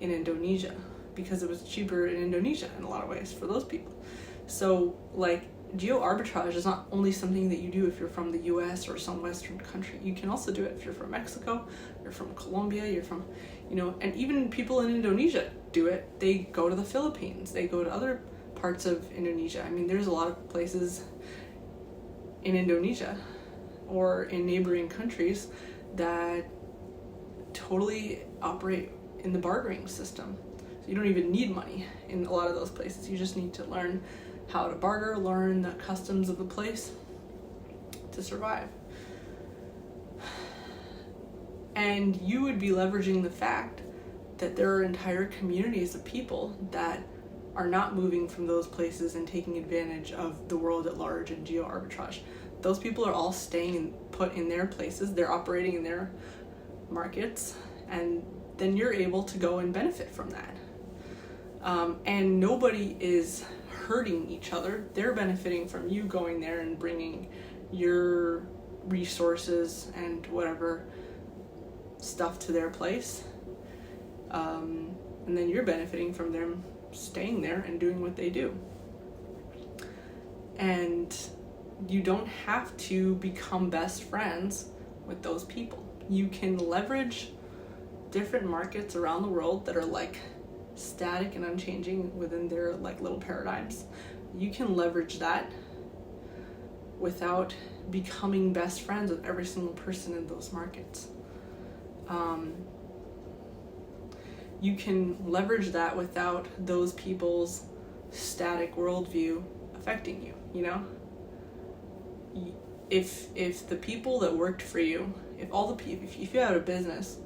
in Indonesia because it was cheaper in Indonesia in a lot of ways for those people. So, geo arbitrage is not only something that you do if you're from the US or some Western country. You can also do it if you're from Mexico, you're from Colombia, you're from, and even people in Indonesia do it. They go to the Philippines, they go to other parts of Indonesia. I mean, there's a lot of places in Indonesia or in neighboring countries that totally operate in the bartering system. So you don't even need money in a lot of those places. You just need to learn how to barter, learn the customs of the place to survive. And you would be leveraging the fact that there are entire communities of people that are not moving from those places and taking advantage of the world at large and geo arbitrage. those people are all staying put in their places. They're operating in their markets, and then you're able to go and benefit from that. And nobody is hurting each other. They're benefiting from you going there and bringing your resources and whatever stuff to their place. And then you're benefiting from them staying there and doing what they do. And you don't have to become best friends with those people. You can leverage different markets around the world that are like static and unchanging within their like little paradigms. You can leverage that without becoming best friends with every single person in those markets. You can leverage that without those people's static worldview affecting you, you know? If the people that worked for you, if you had a business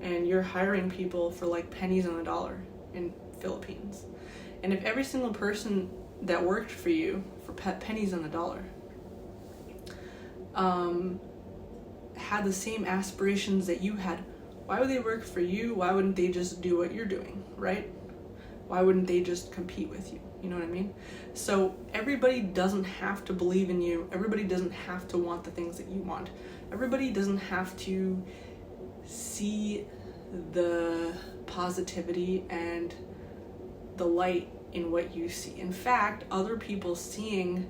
and you're hiring people for like pennies on the dollar in Philippines, and if every single person that worked for you for pennies on the dollar had the same aspirations that you had, why would they work for you? Why wouldn't they just do what you're doing, right? Why wouldn't they just compete with you? You know what I mean? So everybody doesn't have to believe in you. Everybody doesn't have to want the things that you want. Everybody doesn't have to see the positivity and the light in what you see. In fact, other people seeing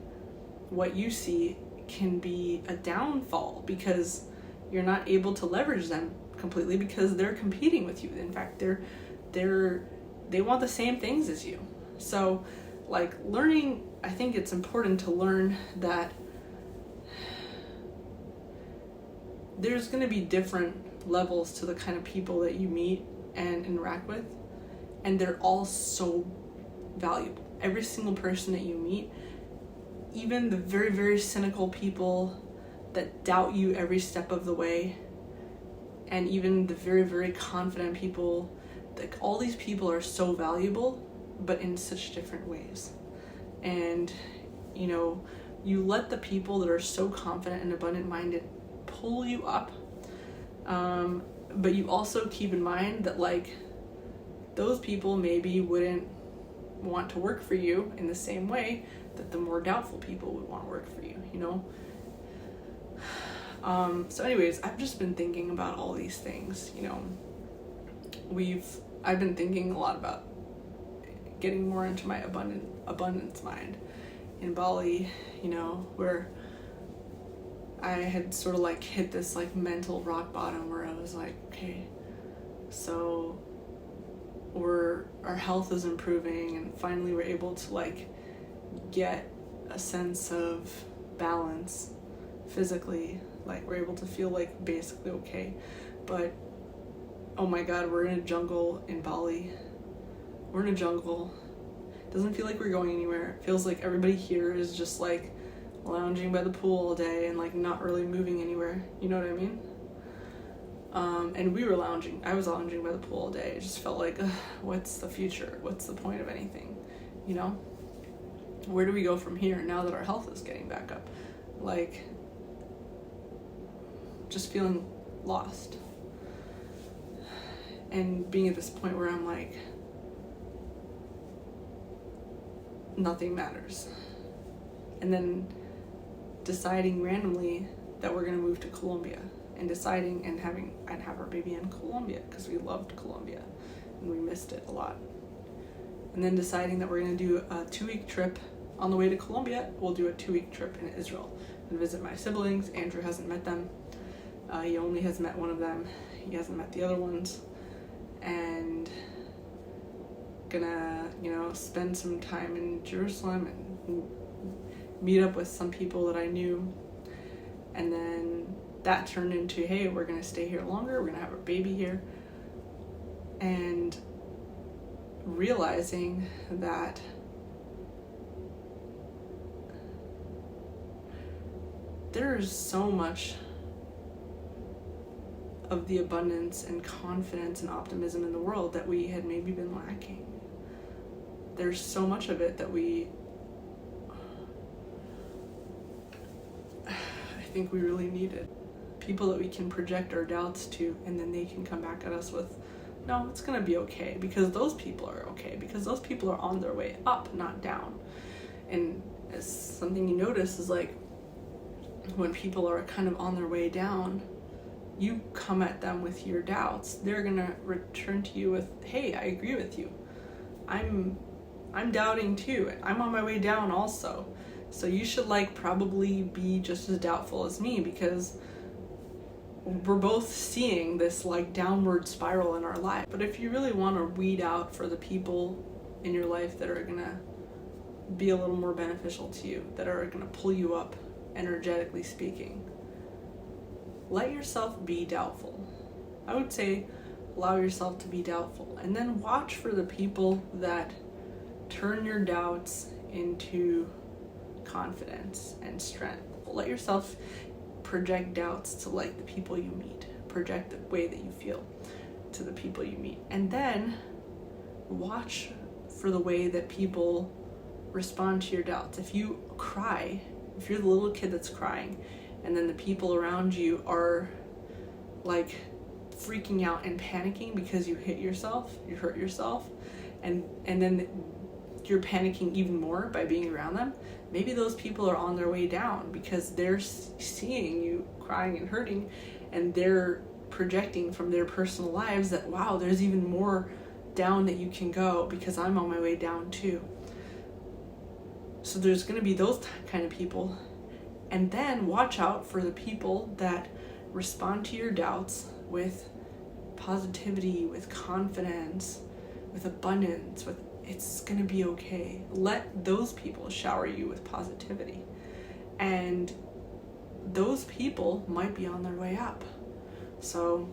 what you see can be a downfall because you're not able to leverage them completely because they're competing with you. In fact, they want the same things as you. So like learning, I think it's important to learn that there's going to be different levels to the kind of people that you meet and interact with, and they're all so valuable. Every single person that you meet, even the very, very cynical people that doubt you every step of the way, and even the very, very confident people, like all these people are so valuable, but in such different ways. And you know, you let the people that are so confident and abundant-minded pull you up, but you also keep in mind that like those people maybe wouldn't want to work for you in the same way that the more doubtful people would want to work for you, you know? So anyways, I've just been thinking about all these things, you know. I've been thinking a lot about getting more into my abundance mind in Bali, you know, where I had sort of like hit this like mental rock bottom where I was like, okay, so our health is improving, and finally we're able to like get a sense of balance physically, like we're able to feel like basically okay, but oh my god, we're in a jungle in Bali. We're in a jungle. It doesn't feel like we're going anywhere. It feels like everybody here is just like lounging by the pool all day and like not really moving anywhere. You know what I mean? And we were lounging. I was lounging by the pool all day. It just felt like, what's the future? What's the point of anything? You know? Where do we go from here now that our health is getting back up? Like, just feeling lost. And being at this point where I'm like, nothing matters. And then deciding randomly that we're gonna move to Colombia, and deciding and have our baby in Colombia because we loved Colombia and we missed it a lot. And then deciding that we're gonna do a 2-week trip. On the way to Colombia, we'll do a 2-week trip in Israel and visit my siblings. Andrew hasn't met them. He only has met one of them. He hasn't met the other ones. And gonna, you know, spend some time in Jerusalem and meet up with some people that I knew. And then that turned into, hey, we're gonna stay here longer, we're gonna have our baby here. And realizing that there's so much of the abundance and confidence and optimism in the world that we had maybe been lacking. There's so much of it that think we really need it. People that we can project our doubts to, and then they can come back at us with, no, it's gonna be okay, because those people are okay, because those people are on their way up, not down. And as something you notice is like, when people are kind of on their way down, you come at them with your doubts, they're gonna return to you with, hey, I agree with you. I'm doubting too. I'm on my way down also. So you should like probably be just as doubtful as me, because we're both seeing this like downward spiral in our life. But if you really want to weed out for the people in your life that are gonna be a little more beneficial to you, that are gonna pull you up energetically speaking, let yourself be doubtful. I would say allow yourself to be doubtful, and then watch for the people that turn your doubts into confidence and strength. Let yourself project doubts to like the people you meet, project the way that you feel to the people you meet, and then watch for the way that people respond to your doubts. If you cry, if you're the little kid that's crying, and then the people around you are like freaking out and panicking because you hurt yourself, and then you're panicking even more by being around them, maybe those people are on their way down because they're seeing you crying and hurting, and they're projecting from their personal lives that, wow, there's even more down that you can go because I'm on my way down too. So there's going to be those kind of people. And then watch out for the people that respond to your doubts with positivity, with confidence, with abundance, with it's gonna be okay. Let those people shower you with positivity. And those people might be on their way up. So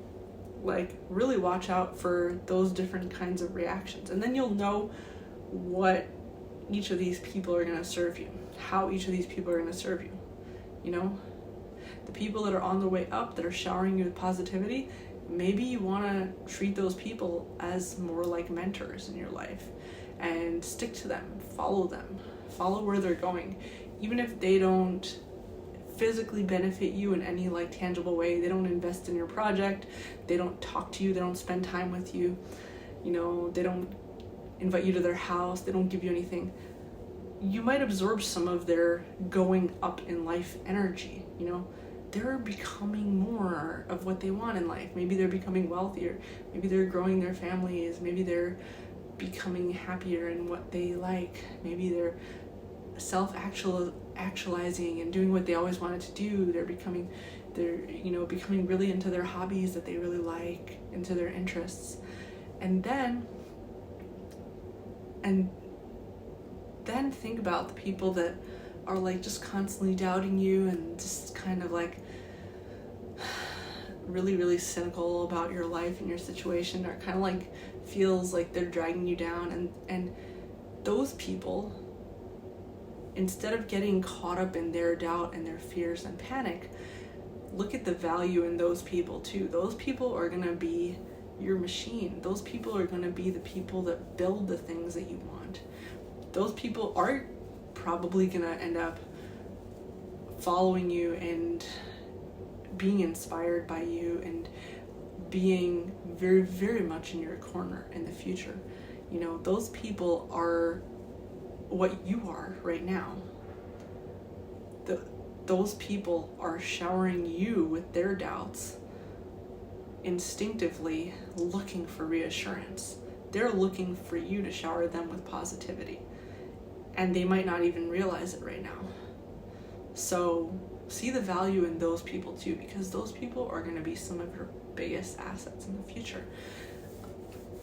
like really watch out for those different kinds of reactions. And then you'll know what each of these people are gonna serve you, how each of these people are gonna serve you. You know, the people that are on the way up, that are showering you with positivity, maybe you want to treat those people as more like mentors in your life and stick to them, follow where they're going. Even if they don't physically benefit you in any like tangible way, they don't invest in your project, they don't talk to you, they don't spend time with you, you know, they don't invite you to their house, they don't give you anything. You might absorb some of their going up in life energy, you know. They're becoming more of what they want in life. Maybe they're becoming wealthier. Maybe they're growing their families. Maybe they're becoming happier in what they like. Maybe they're self-actualizing and doing what they always wanted to do. They're becoming really into their hobbies that they really like, into their interests. And then think about the people that are like just constantly doubting you and just kind of like really, really cynical about your life and your situation, or kind of like feels like they're dragging you down. And those people, instead of getting caught up in their doubt and their fears and panic, look at the value in those people too. Those people are going to be your machine. Those people are going to be the people that build the things that you want. Those people are probably going to end up following you and being inspired by you and being very, very much in your corner in the future. You know, those people are what you are right now. Those people are showering you with their doubts, instinctively looking for reassurance. They're looking for you to shower them with positivity. And they might not even realize it right now. So see the value in those people too, because those people are going to be some of your biggest assets in the future.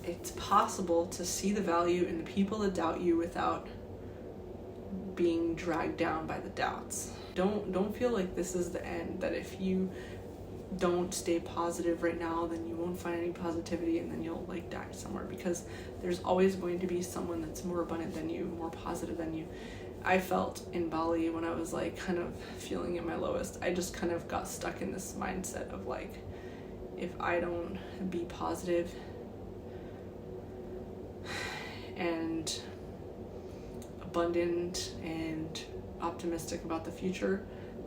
It's possible to see the value in the people that doubt you without being dragged down by the doubts. Don't feel like this is the end, that if you don't stay positive right now, then you won't find any positivity and then you'll like die somewhere, because there's always going to be someone that's more abundant than you, more positive than you. I felt in Bali when I was like kind of feeling at my lowest, I just kind of got stuck in this mindset of like, if I don't be positive and abundant and optimistic about the future,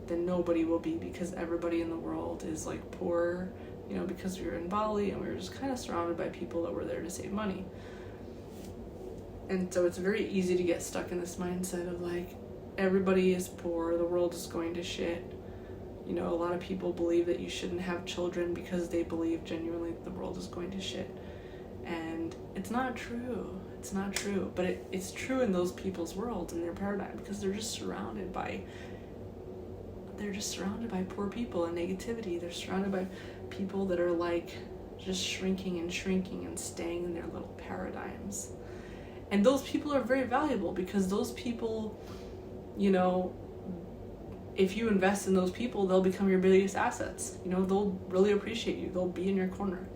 then nobody will be, because everybody in the world is like poor, you know, because we were in Bali and we were just kind of surrounded by people that were there to save money. And so it's very easy to get stuck in this mindset of like, everybody is poor, the world is going to shit. You know, a lot of people believe that you shouldn't have children because they believe genuinely that the world is going to shit. And it's not true. It's not true. But it's true in those people's worlds and their paradigm, because they're just surrounded by poor people and negativity. They're surrounded by people that are like just shrinking and staying in their little paradigms. And those people are very valuable, because those people, you know, if you invest in those people, they'll become your biggest assets. You know, they'll really appreciate you. They'll be in your corner.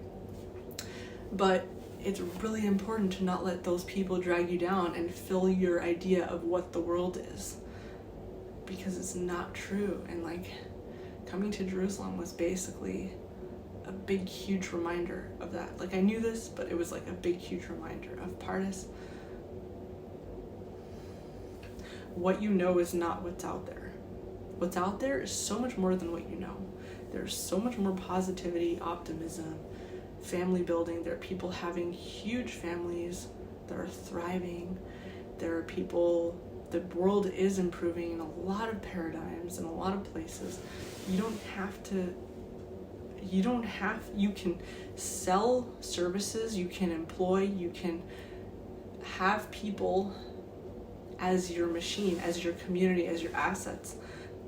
But it's really important to not let those people drag you down and fill your idea of what the world is, because it's not true. And like, coming to Jerusalem was basically a big, huge reminder of that. Like, I knew this, but it was like a big, huge reminder of Pardes. What you know is not what's out there. What's out there is so much more than what you know. There's so much more positivity, optimism, family building. There are people having huge families that are thriving. There are people, the world is improving in a lot of paradigms, in a lot of places. You can sell services, you can employ, you can have people as your machine, as your community, as your assets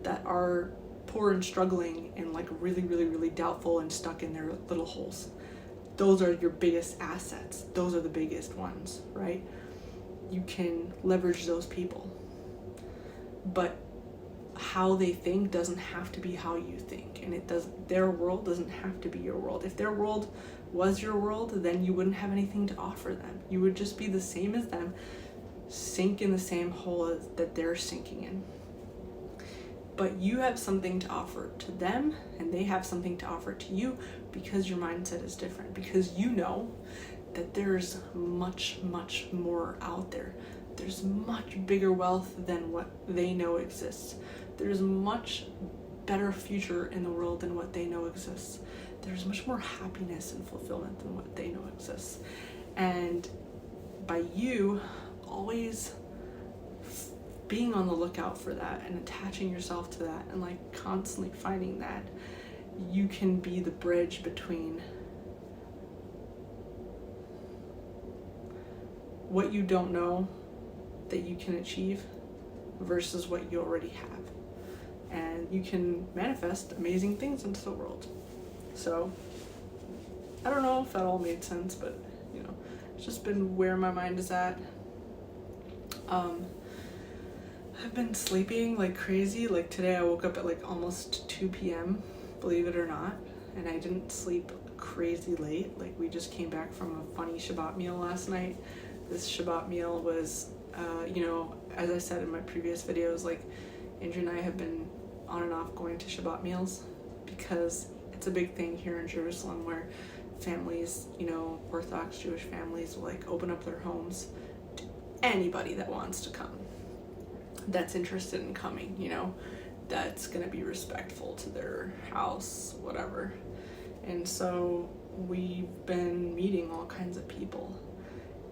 that are poor and struggling and like really, really, really doubtful and stuck in their little holes. Those are your biggest assets. Those are the biggest ones, right? You can leverage those people. But how they think doesn't have to be how you think. And their world doesn't have to be your world. If their world was your world, then you wouldn't have anything to offer them. You would just be the same as them, sink in the same hole that they're sinking in. But you have something to offer to them, and they have something to offer to you, because your mindset is different. Because you know that there's much, much more out there. There's much bigger wealth than what they know exists. There's much better future in the world than what they know exists. There's much more happiness and fulfillment than what they know exists. And by you always being on the lookout for that and attaching yourself to that and like constantly finding that, you can be the bridge between what you don't know that you can achieve versus what you already have. And you can manifest amazing things into the world. So I don't know if that all made sense, but you know, it's just been where my mind is at. I've been sleeping like crazy. Like today I woke up at like almost 2 p.m., believe it or not, and I didn't sleep crazy late. Like, we just came back from a funny Shabbat meal last night. This Shabbat meal was, you know, as I said in my previous videos, like, Andrew and I have been on and off going to Shabbat meals because it's a big thing here in Jerusalem where families, you know, Orthodox Jewish families will like open up their homes to anybody that wants to come, that's interested in coming, you know, that's gonna be respectful to their house, whatever. And so we've been meeting all kinds of people,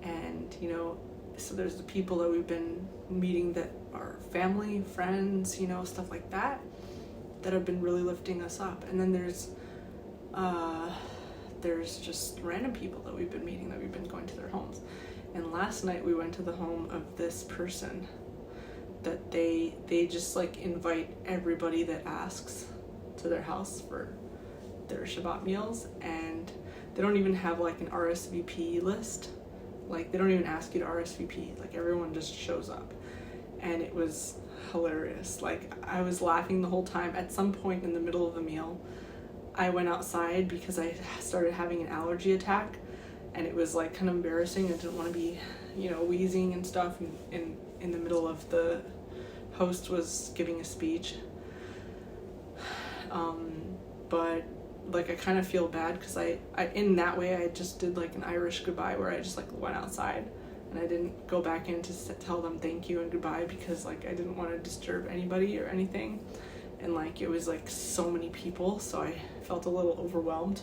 and you know, so there's the people that we've been meeting that are family, friends, you know, stuff like that, that have been really lifting us up. And then there's just random people that we've been meeting, that we've been going to their homes. And last night we went to the home of this person that they just like invite everybody that asks to their house for their Shabbat meals, and they don't even have like an RSVP list. Like, they don't even ask you to RSVP. Like, everyone just shows up. And it was hilarious. Like, I was laughing the whole time. At some point in the middle of the meal, I went outside because I started having an allergy attack, and it was like kind of embarrassing. I didn't want to be, you know, wheezing and stuff in the middle of the host was giving a speech. But like, I kind of feel bad because I in that way I just did like an Irish goodbye where I just like went outside and I didn't go back in to tell them thank you and goodbye because like I didn't want to disturb anybody or anything. and like it was like so many people, so I felt a little overwhelmed.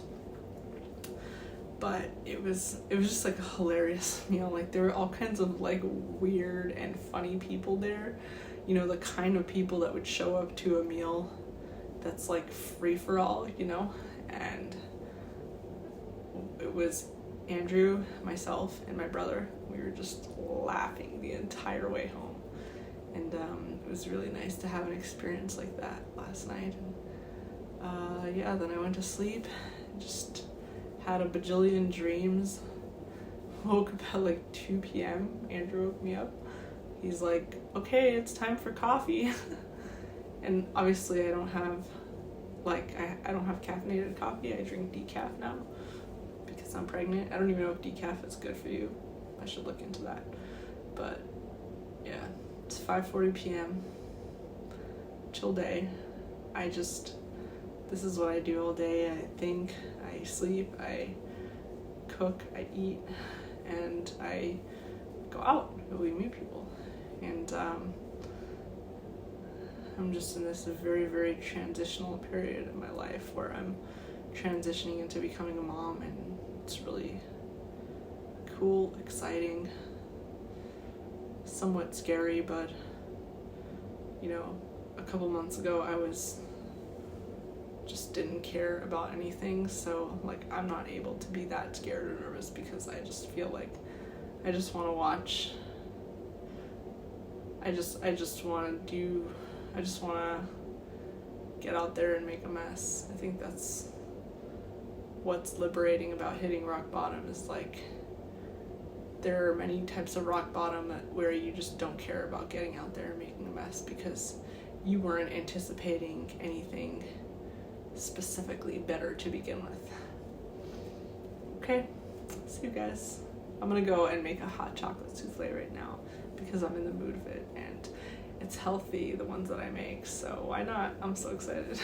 But it was just like a hilarious meal. Like there were all kinds of like weird and funny people there, you know, the kind of people that would show up to a meal that's like free for all, you know. And it was Andrew, myself, and my brother. We were just laughing the entire way home, and it was really nice to have an experience like that last night. And yeah, then I went to sleep, just had a bajillion dreams. Woke up at like 2 p.m. Andrew woke me up. He's like, okay, it's time for coffee. And obviously I don't have I don't have caffeinated coffee. I drink decaf now because I'm pregnant. I don't even know if decaf is good for you. I should look into that. But yeah, it's 5:40 p.m. Chill day. This is what I do all day. I think, I sleep, I cook, I eat, and I go out and we meet people. And I'm just in this very, very transitional period in my life where I'm transitioning into becoming a mom, and it's really cool, exciting, somewhat scary, but you know, a couple months ago I just didn't care about anything, so like I'm not able to be that scared or nervous because I just feel like I just want to watch. I just want to get out there and make a mess. I think that's what's liberating about hitting rock bottom, is like there are many types of rock bottom where you just don't care about getting out there and making a mess because you weren't anticipating anything specifically better to begin with. Okay, see you guys. I'm gonna go and make a hot chocolate souffle right now because I'm in the mood of it, and it's healthy, the ones that I make, so why not? I'm so excited.